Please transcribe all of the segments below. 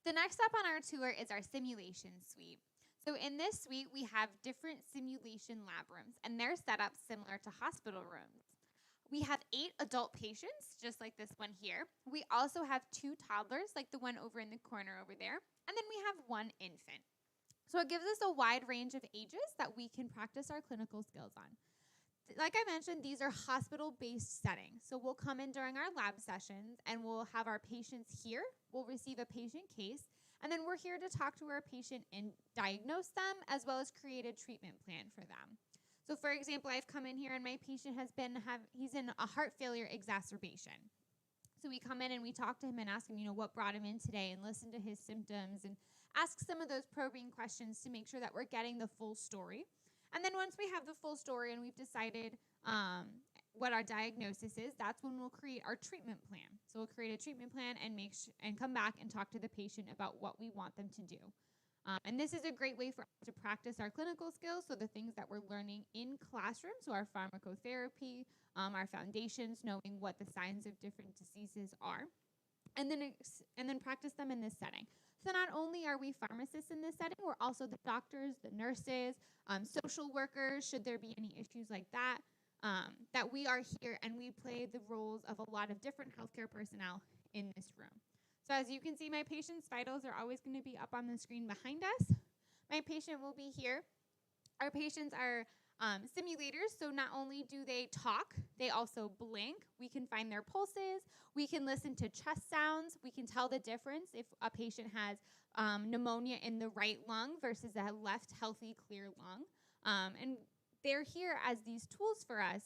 The next step on our tour is our simulation suite. So in this suite, we have different simulation lab rooms, and they're set up similar to hospital rooms. We have 8 adult patients, just like this one here. We also have 2 toddlers, like the one over in the corner over there. And then we have 1 infant. So it gives us a wide range of ages that we can practice our clinical skills on. Like I mentioned, these are hospital-based settings. So we'll come in during our lab sessions and we'll have our patients here. We'll receive a patient case, and then we're here to talk to our patient and diagnose them, as well as create a treatment plan for them. So for example, I've come in here and my patient he's in a heart failure exacerbation. So we come in and we talk to him and ask him, what brought him in today, and listen to his symptoms and ask some of those probing questions to make sure that we're getting the full story. And then once we have the full story and we've decided what our diagnosis is, that's when we'll create our treatment plan. So we'll create a treatment plan and come back and talk to the patient about what we want them to do. And this is a great way for us to practice our clinical skills, so the things that we're learning in classroom, so our pharmacotherapy, our foundations, knowing what the signs of different diseases are, and then practice them in this setting. So not only are we pharmacists in this setting, we're also the doctors, the nurses, social workers, should there be any issues like that, that we are here and we play the roles of a lot of different healthcare personnel in this room. So as you can see, my patient's vitals are always going to be up on the screen behind us. My patient will be here. Our patients are simulators, so not only do they talk, they also blink. We can find their pulses. We can listen to chest sounds. We can tell the difference if a patient has pneumonia in the right lung versus a left healthy, clear lung. And they're here as these tools for us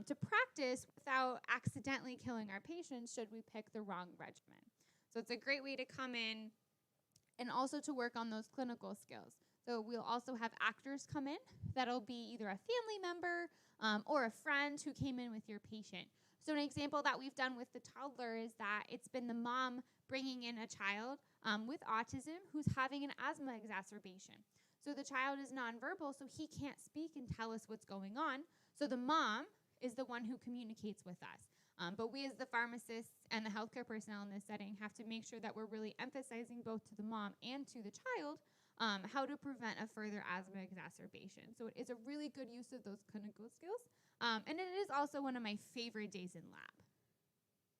to practice without accidentally killing our patients should we pick the wrong regimen. So it's a great way to come in and also to work on those clinical skills. So we'll also have actors come in. That'll be either a family member or a friend who came in with your patient. So an example that we've done with the toddler is that it's been the mom bringing in a child with autism who's having an asthma exacerbation. So the child is nonverbal, so he can't speak and tell us what's going on. So the mom is the one who communicates with us. But we as the pharmacists and the healthcare personnel in this setting have to make sure that we're really emphasizing both to the mom and to the child how to prevent a further asthma exacerbation. So it is a really good use of those clinical skills. And it is also one of my favorite days in lab.